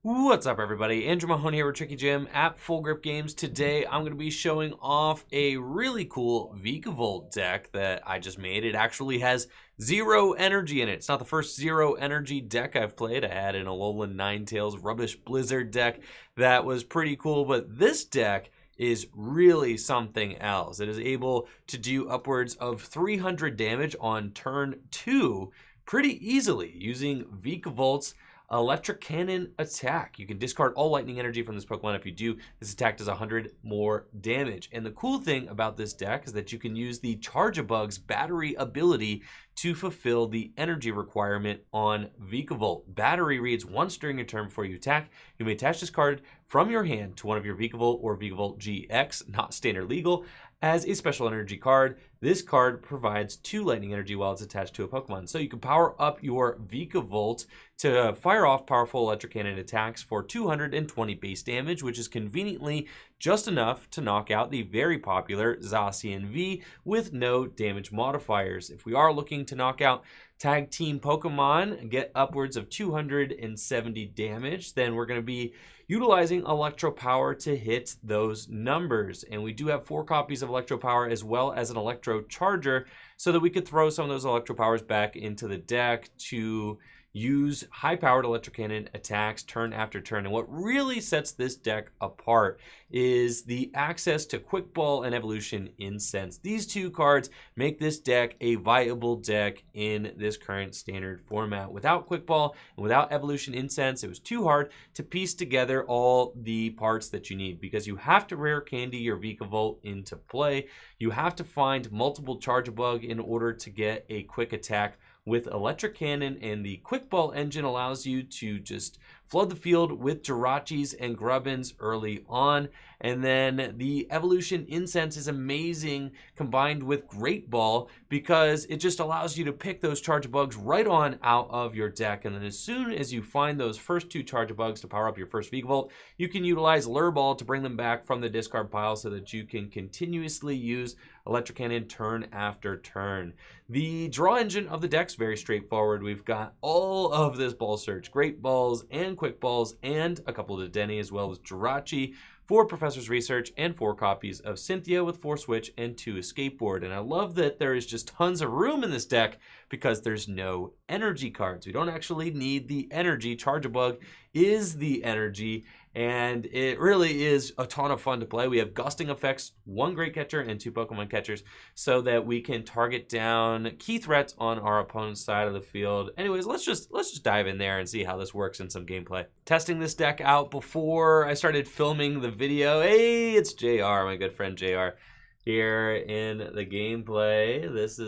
What's up, everybody? Andrew Mahone here with Tricky Jim at Full Grip Games. Today, I'm going to be showing off a really cool Vikavolt deck that I just made. It actually has 0 energy in it. It's not the first 0 energy deck I've played. I had an Alolan Ninetales Rubbish Blizzard deck that was pretty cool, but this deck is really something else. It is able to do upwards of 300 damage on turn 2 pretty easily using Vikavolt's Electric Cannon attack. You can discard all lightning energy from this Pokemon. If you do, this attack does 100 more damage. And the cool thing about this deck is that you can use the Charge-a-Bug's battery ability to fulfill the energy requirement on Vikavolt. Battery reads once during your turn before you attack. You may attach this card from your hand to one of your Vikavolt or Vikavolt GX, not standard legal, as a special energy card. This card provides 2 lightning energy while it's attached to a Pokemon. So you can power up your Vikavolt to fire off powerful electric cannon attacks for 220 base damage, which is conveniently just enough to knock out the very popular Zacian V with no damage modifiers. If we are looking to knock out tag team Pokemon and get upwards of 270 damage, then we're going to be utilizing Electro Power to hit those numbers. And we do have 4 copies of Electro Power as well as an Electro Charger so that we could throw some of those Electro Powers back into the deck to use high-powered electric cannon attacks turn after turn. And what really sets this deck apart is the access to Quick Ball and Evolution Incense. These 2 cards make this deck a viable deck in this current standard format. Without Quick Ball and without Evolution Incense, it was too hard to piece together all the parts that you need, because you have to rare candy your Vikavolt into play. You have to find multiple Charge-a-Bug in order to get a quick attack with Electric Cannon, and the Quick Ball engine allows you to just flood the field with Jirachis and Grubbins early on. And then the Evolution Incense is amazing combined with Great Ball, because it just allows you to pick those Charge-a-Bugs right on out of your deck. And then as soon as you find those first 2 Charge-a-Bugs to power up your first Vikavolt, you can utilize Lure Ball to bring them back from the discard pile so that you can continuously use Electric Cannon turn after turn. The draw engine of the deck's very straightforward. We've got all of this Ball Search, Great Balls and Quick Balls, and a couple of Dedenne as well as Jirachi, 4 Professor's Research, and 4 copies of Cynthia with 4 Switch and 2 Escape Board. And I love that there is just tons of room in this deck because there's no energy cards. We don't actually need the energy. Charge-a-Bug is the energy, and it really is a ton of fun to play. We have gusting effects, 1 Great Catcher and 2 Pokemon Catchers, so that we can target down key threats on our opponent's side of the field. Anyways, let's just dive in there and see how this works in some gameplay. Testing this deck out before I started filming the video. Hey, it's JR, my good friend JR, here in the gameplay. This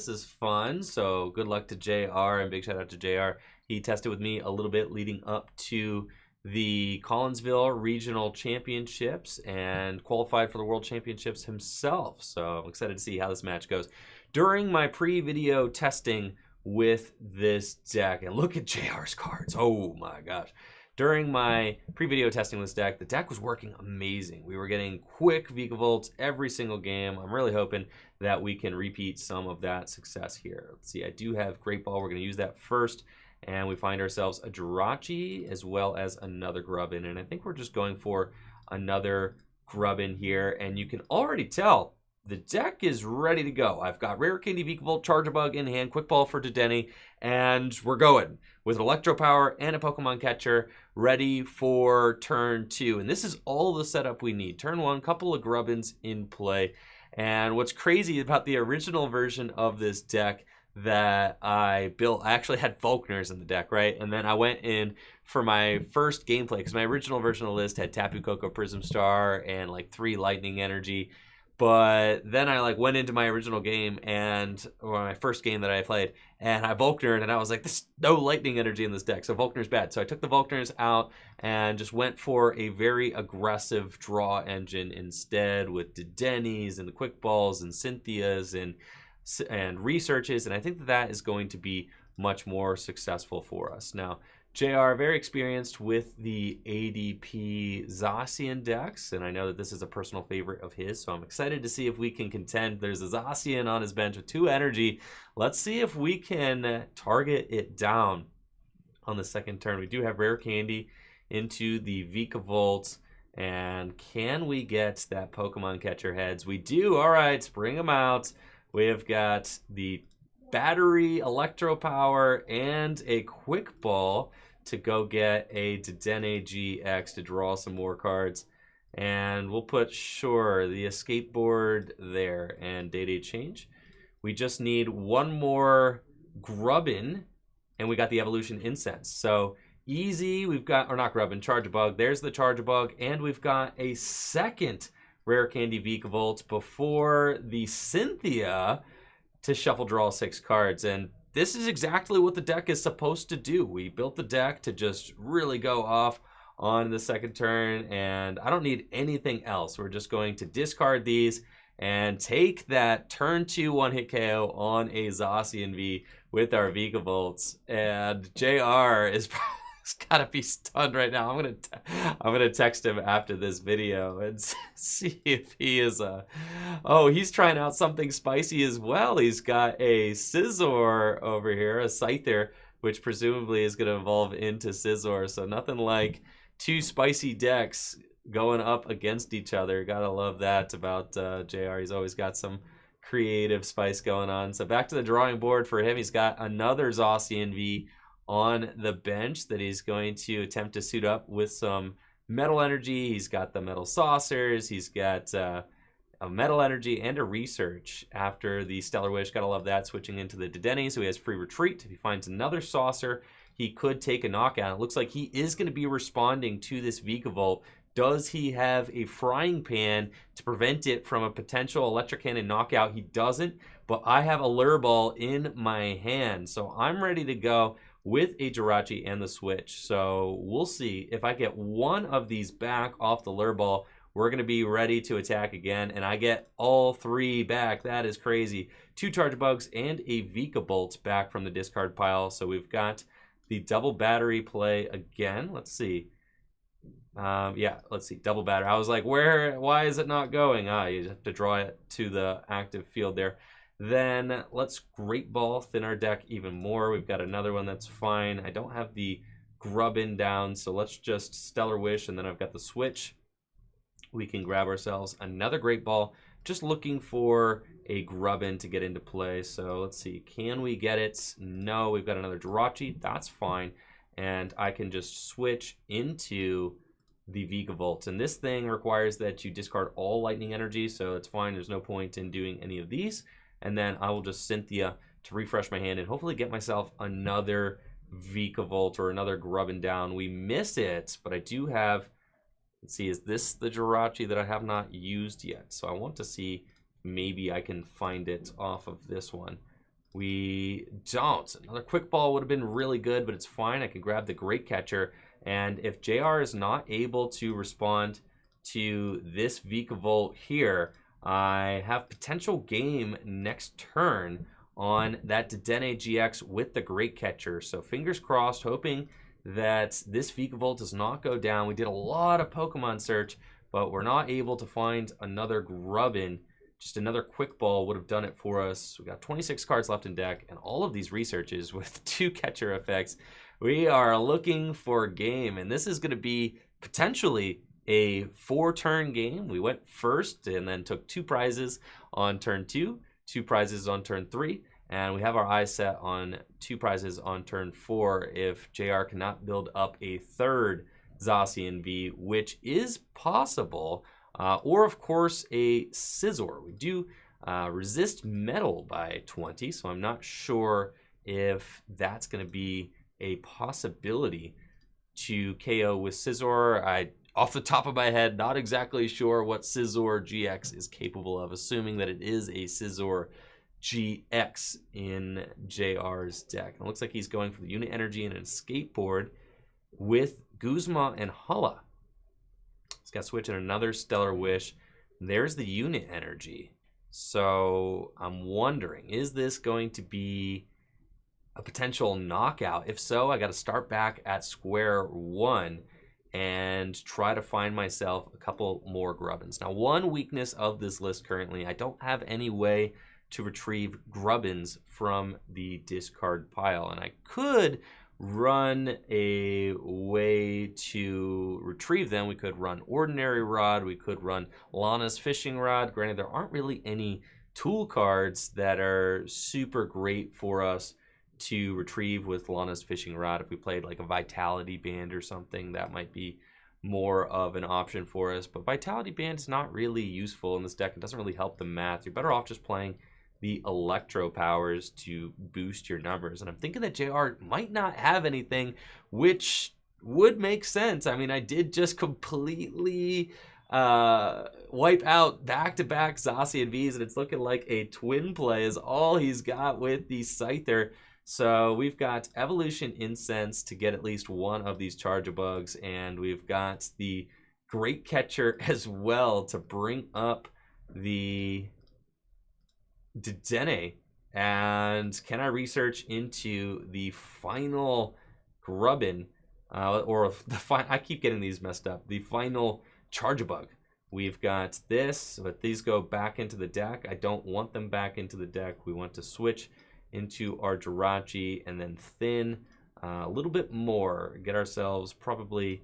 is fun. So good luck to JR, and big shout out to JR. He tested with me a little bit leading up to the Collinsville Regional Championships and qualified for the World Championships himself. So I'm excited to see how this match goes. During my pre-video testing with this deck, and look at JR's cards. Oh my gosh. During my pre-video testing with this deck, the deck was working amazing. We were getting quick Vikavolts every single game. I'm really hoping that we can repeat some of that success here. Let's see, I do have Great Ball. We're going to use that first. And we find ourselves a Jirachi as well as another Grubbin. And I think we're just going for another Grubbin here. And you can already tell the deck is ready to go. I've got Rare Candy Vikavolt, Charge-a-Bug in hand, Quick Ball for Dedenne, and we're going with Electro Power and a Pokemon Catcher ready for turn 2. And this is all the setup we need. Turn 1, couple of Grubbins in play. And what's crazy about the original version of this deck that I built, I actually had Falconers in the deck, right? And then I went in for my first gameplay, because my original version of the list had Tapu Koko, Prism Star, and like 3 lightning energy. But then I went into my original game, or my first game that I played, and I Volknered, and I was like, there's no lightning energy in this deck, so Volkner's bad. So I took the Volkners out and just went for a very aggressive draw engine instead, with Dedennes and the Quick Balls and Cynthias and researches, and I think that is going to be much more successful for us. Now, JR, very experienced with the ADP Zacian decks, and I know that this is a personal favorite of his, so I'm excited to see if we can contend. There's a Zacian on his bench with 2 energy. Let's see if we can target it down. on the second turn. We do have Rare Candy into the Vikavolt. And can we get that Pokemon Catcher heads? We do. All right, bring them out. We have got the Battery, Electro Power, and a Quick Ball to go get a Dedenne GX to draw some more cards. And we'll put, sure, the Escape Board there and Day-Day Change. We just need one more Grubbin, and we got the Evolution Incense. So easy, we've got, or not Grubbin, Charge-a-Bug. There's the Charge-a-Bug, and we've got a second Rare Candy Vikavolt before the Cynthia to shuffle draw 6 cards. And this is exactly what the deck is supposed to do. We built the deck to just really go off on the second turn, and I don't need anything else. We're just going to discard these and take that turn 2 1-hit KO on a Zacian V with our Vikavolts. And JR is he's gotta be stunned right now. I'm gonna text him after this video and see if he is oh, he's trying out something spicy as well. He's got a Scizor over here, a Scyther, which presumably is gonna evolve into Scizor. So nothing like 2 spicy decks going up against each other. Gotta love that about JR. He's always got some creative spice going on. So back to the drawing board for him. He's got another Zacian V on the bench that he's going to attempt to suit up with some Metal Energy. He's got the Metal Saucers. He's got a Metal Energy and a Research after the Stellar Wish. Gotta love that. Switching into the Dedenne, so he has free retreat. If he finds another Saucer, he could take a knockout. It looks like he is going to be responding to this Vikavolt. Does he have a Frying Pan to prevent it from a potential Electric Cannon knockout? He doesn't, but I have a Lure Ball in my hand, so I'm ready to go with a Jirachi and the switch. So we'll see if I get one of these back off the Lure Ball. We're going to be ready to attack again, and I get all 3 back. That is crazy. 2 Charge-a-Bugs and a Vikavolt back from the discard pile. So we've got the double battery play again. Let's see. Yeah, let's see. Double battery. I was like, why is it not going? You have to draw it to the active field there. Then let's Great Ball thin our deck even more. We've got another one that's fine. I don't have the Grubbin down, so let's just Stellar Wish, and then I've got the switch. We can grab ourselves another Great Ball. Just looking for a Grubbin to get into play. So let's see. Can we get it? No, we've got another Jirachi. That's fine. And I can just switch into the Vikavolt. And this thing requires that you discard all Lightning Energy, so it's fine. There's no point in doing any of these. And then I will just Cynthia to refresh my hand and hopefully get myself another Vikavolt or another Grubbin down. We miss it, but I do have, let's see, is this the Jirachi that I have not used yet? So I want to see, maybe I can find it off of this one. We don't. Another Quick Ball would have been really good, but it's fine. I can grab the Great Catcher. And if JR is not able to respond to this Vikavolt here, I have potential game next turn on that Dedenne GX with the Great Catcher. So fingers crossed, hoping that this Vikavolt does not go down. We did a lot of Pokemon search, but we're not able to find another Grubbin. Just another Quick Ball would have done it for us. We got 26 cards left in deck, and all of these researches with 2 catcher effects. We are looking for game, and this is going to be potentially a 4-turn game. We went first and then took 2 prizes on turn 2, 2 prizes on turn 3, and we have our eyes set on 2 prizes on turn 4 if JR cannot build up a 3rd Zacian V, which is possible, or of course a Scizor. We do resist metal by 20, so I'm not sure if that's going to be a possibility to KO with Scizor. Off the top of my head, not exactly sure what Scizor GX is capable of, assuming that it is a Scizor GX in JR's deck. And it looks like he's going for the Unit Energy and an Escape Board with Guzma and Hala. He's got Switch and another Stellar Wish. There's the Unit Energy. So I'm wondering, is this going to be a potential knockout? If so, I got to start back at square one and try to find myself a couple more Grubbins. Now, one weakness of this list currently, I don't have any way to retrieve Grubbins from the discard pile, and I could run a way to retrieve them, we could run Ordinary Rod, we could run Lana's Fishing Rod. Granted, there aren't really any tool cards that are super great for us to retrieve with Lana's Fishing Rod. If we played like a Vitality Band or something, that might be more of an option for us. But Vitality Band is not really useful in this deck. It doesn't really help the math. You're better off just playing the Electro powers to boost your numbers. And I'm thinking that JR might not have anything, which would make sense. I mean, I did just completely wipe out back-to-back Zacian Vs, and it's looking like a twin play is all he's got with the Scyther. So we've got Evolution Incense to get at least one of these Charge-a-Bugs, and we've got the Great Catcher as well to bring up the Dedenne. And can I research into the final Grubbin, I keep getting these messed up, the final Charge-a-Bug. We've got this, but these go back into the deck. I don't want them back into the deck. We want to switch into our Jirachi and then thin a little bit more, get ourselves probably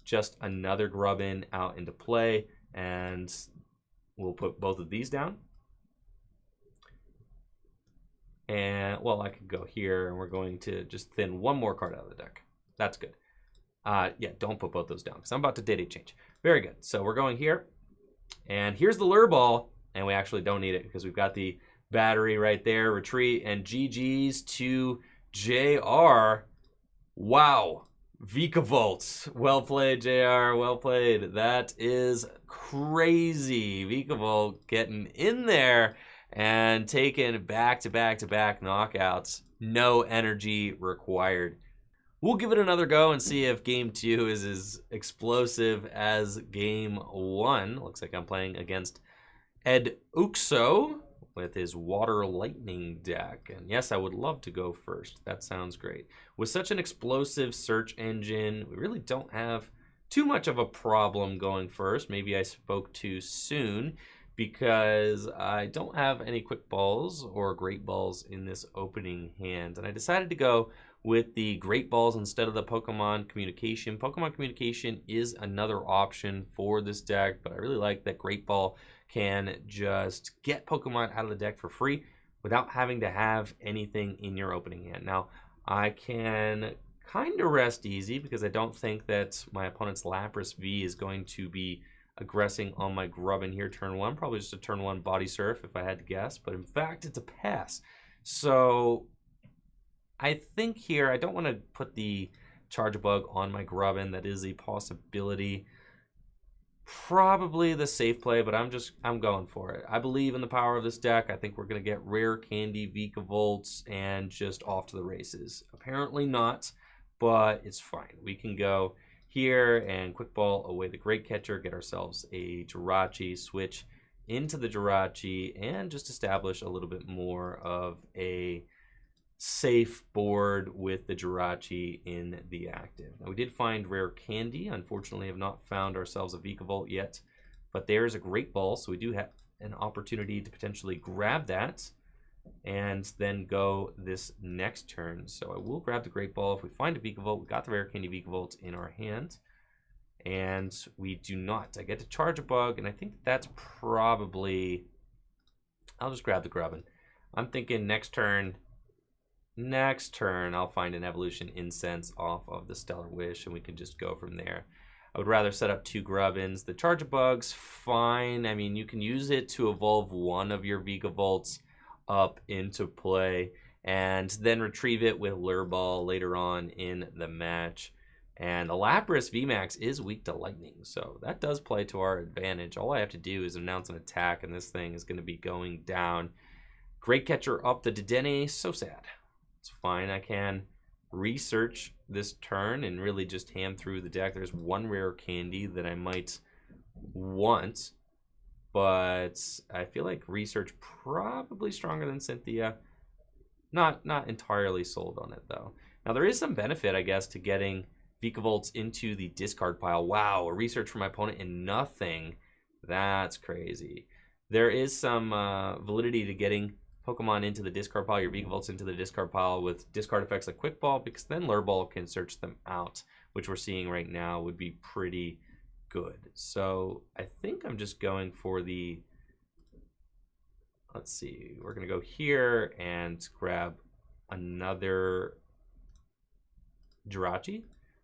just another Grubbin out into play, and we'll put both of these down. And, well, I could go here, and we're going to just thin one more card out of the deck. That's good. Yeah, don't put both those down, because I'm about to date change. Very good. So we're going here, and here's the lure ball, and we actually don't need it, because we've got the battery right there. Retreat, and GG's to JR. Wow. Vikavolt. Well played, JR. Well played. That is crazy. Vikavolt getting in there and taking back-to-back-to-back knockouts. No energy required. We'll give it another go and see if Game 2 is as explosive as Game 1. Looks like I'm playing against Ed Uxo with his Water Lightning deck. And yes, I would love to go first. That sounds great. With such an explosive search engine, we really don't have too much of a problem going first. Maybe I spoke too soon, because I don't have any quick balls or great balls in this opening hand. And I decided to go with the great balls instead of the Pokemon Communication. Pokemon Communication is another option for this deck, but I really like that great ball can just get Pokemon out of the deck for free without having to have anything in your opening hand. Now, I can kind of rest easy because I don't think that my opponent's Lapras V is going to be aggressing on my Grubbin here turn 1. Probably just a turn 1 Body Surf if I had to guess, but in fact it's a pass. So I think here I don't want to put the Charge-a-Bug on my Grubbin. That is a possibility. Probably the safe play, but I'm going for it. I believe in the power of this deck. I think we're going to get Rare Candy Vikavolts and just off to the races. Apparently not, but it's fine. We can go here and quick ball away the Great Catcher, get ourselves a Jirachi, switch into the Jirachi, and just establish a little bit more of a safe board with the Jirachi in the active. Now, we did find Rare Candy. Unfortunately, have not found ourselves a Vikavolt yet, but there's a Great Ball, so we do have an opportunity to potentially grab that and then go this next turn. So I will grab the Great Ball. If we find a Vikavolt, we got the Rare Candy Vikavolt in our hand, and we do not. I get to Charge-a-Bug, and I think that's probably... I'll just grab the Grubbin. I'm thinking next turn I'll find an Evolution Incense off of the Stellar Wish, and we can just go from there. I would rather set up 2 Grubbins. The Charge-a-Bug's fine. I mean, you can use it to evolve one of your Vikavolts up into play, and then retrieve it with Lure Ball later on in the match. And the Lapras VMAX is weak to Lightning, so that does play to our advantage. All I have to do is announce an attack, and this thing is going to be going down. Great Catcher up the Dedenne. So sad. It's fine. I can research this turn and really just ham through the deck. There's one Rare Candy that I might want, but I feel like research probably stronger than Cynthia. Not entirely sold on it, though. Now, there is some benefit, I guess, to getting Vikavolts into the discard pile. Wow, a research from my opponent and nothing. That's crazy. There is some validity to getting Pokemon into the discard pile, your Vikavolts into the discard pile with discard effects like Quick Ball, because then Lure Ball can search them out, which we're seeing right now would be pretty good. So I think I'm just going for the, let's see, we're going to go here and grab another Jirachi.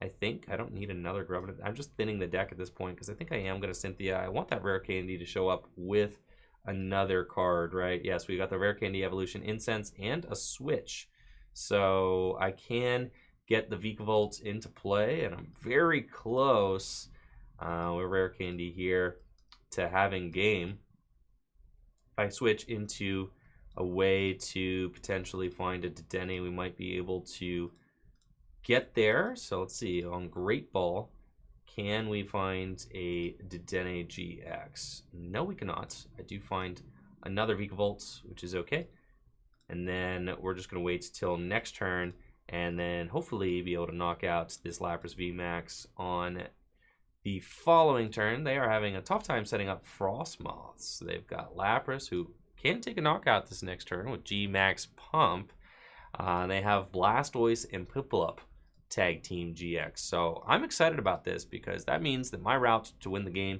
I think I don't need another Grubbin. I'm just thinning the deck at this point because I think I am going to Cynthia. I want that Rare Candy to show up with another card, right? Yes, we got the Rare Candy Evolution Incense and a Switch. So I can get the Vikavolt into play, and I'm very close with Rare Candy here to having game. If I switch into a way to potentially find a Dedenne, we might be able to get there. So let's see, on Great Ball, can we find a Dedenne GX? No, we cannot. I do find another Vikavolt, which is okay. And then we're just going to wait till next turn and then hopefully be able to knock out this Lapras VMAX on the following turn. They are having a tough time setting up Frostmoths. They've got Lapras, who can take a knockout this next turn with G-Max Pump. They have Blastoise and Piplup Tag Team GX. So I'm excited about this because that means that my route to win the game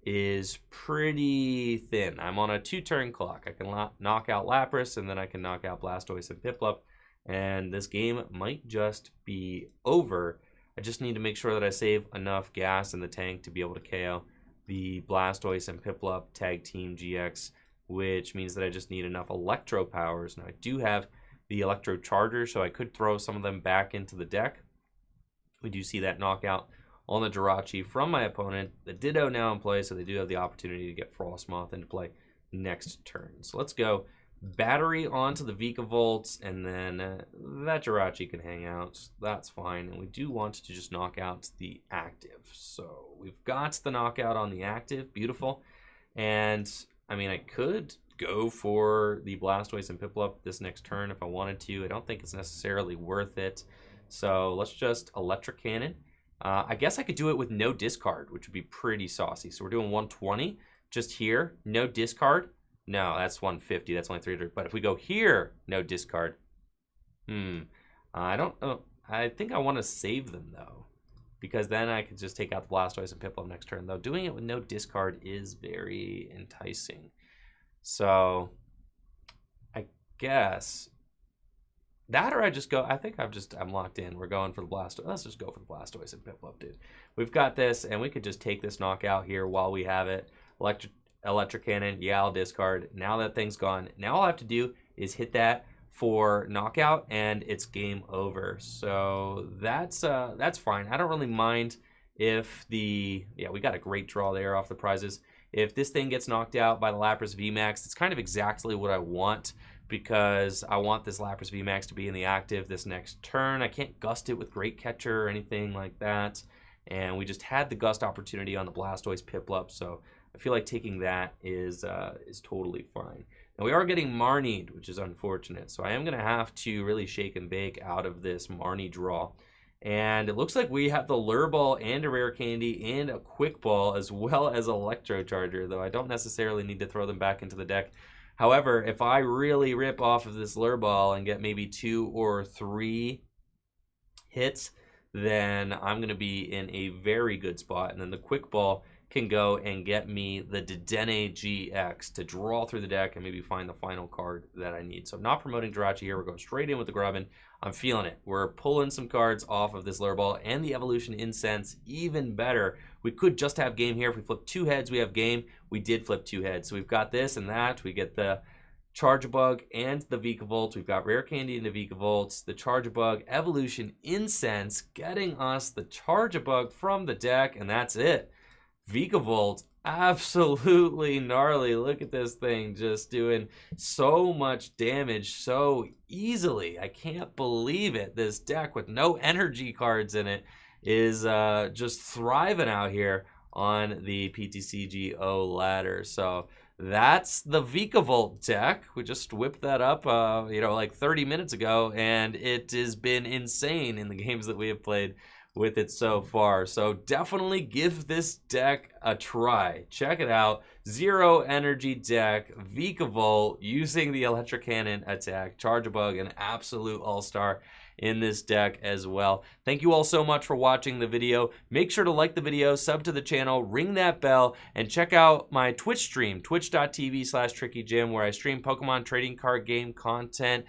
is pretty thin. I'm on a 2-turn clock. I can knock out Lapras, and then I can knock out Blastoise and Piplup, and this game might just be over. I just need to make sure that I save enough gas in the tank to be able to KO the Blastoise and Piplup Tag Team GX, which means that I just need enough Electro powers. Now I do have the Electro Charger, so I could throw some of them back into the deck. We do see that knockout on the Jirachi from my opponent. The Ditto now in play, so they do have the opportunity to get Frostmoth into play next turn. So let's go Battery onto the Vikavolt, and then that Jirachi can hang out. That's fine, and we do want to just knock out the active. So we've got the knockout on the active. Beautiful. And, I mean, I could go for the Blastoise and Piplup this next turn if I wanted to. I don't think it's necessarily worth it. So let's just Electric Cannon. I guess I could do it with no discard, which would be pretty saucy. So we're doing 120 just here, no discard. No, that's 150. That's only 300. But if we go here, no discard. I don't know. I think I want to save them, though, because then I could just take out the Blastoise and Piplup next turn. Though doing it with no discard is very enticing. So I guess that, or I just go. I think I'm locked in. We're going for the Blastoise. Let's just go for the Blastoise and Piplup, dude. We've got this, and we could just take this knockout here while we have it. Electric Cannon, yeah, I'll discard. Now that thing's gone. Now all I have to do is hit that for knockout, and it's game over. So that's fine. I don't really mind if we got a great draw there off the prizes. If this thing gets knocked out by the Lapras VMAX, it's kind of exactly what I want, because I want this Lapras VMAX to be in the active this next turn. I can't gust it with Great Catcher or anything like that. And we just had the gust opportunity on the Blastoise Piplup, so I feel like taking that is totally fine. Now we are getting Marnied, which is unfortunate, so I am going to have to really shake and bake out of this Marnie draw. And it looks like we have the Lure Ball and a Rare Candy and a Quick Ball, as well as Electro Charger, though I don't necessarily need to throw them back into the deck. However, if I really rip off of this Lure Ball and get maybe 2 or 3 hits, then I'm going to be in a very good spot. And then the Quick Ball can go and get me the Dedenne GX to draw through the deck and maybe find the final card that I need. So I'm not promoting Jirachi here. We're going straight in with the Grubbin. I'm feeling it. We're pulling some cards off of this Lure Ball and the Evolution Incense. Even better, we could just have game here. If we flip 2 heads, we have game. We did flip 2 heads. So we've got this and that. We get the Charjabug and the Vikavolt. We've got Rare Candy and the Vikavolts. The Charjabug Evolution Incense getting us the Charjabug from the deck, and that's it. Vikavolt, absolutely gnarly. Look at this thing just doing so much damage so easily. I can't believe it. This deck with no energy cards in it is just thriving out here on the PTCGO ladder. So that's the Vikavolt deck. We just whipped that up, like 30 minutes ago, and it has been insane in the games that we have played with it so far. So definitely give this deck a try. Check it out. Zero energy deck, Vikavolt, using the electric cannon attack. Charge a Bug, an absolute all-star in this deck as well. Thank you all so much for watching the video. Make sure to like the video, sub to the channel, ring that bell, and check out my Twitch stream, twitch.tv/TrickyJim, where I stream Pokemon trading card game content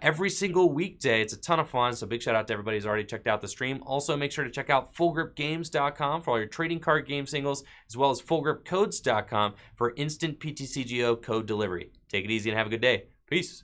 every single weekday. It's a ton of fun, so big shout out to everybody who's already checked out the stream. Also, make sure to check out fullgripgames.com for all your trading card game singles, as well as fullgripcodes.com for instant PTCGO code delivery. Take it easy and have a good day. Peace.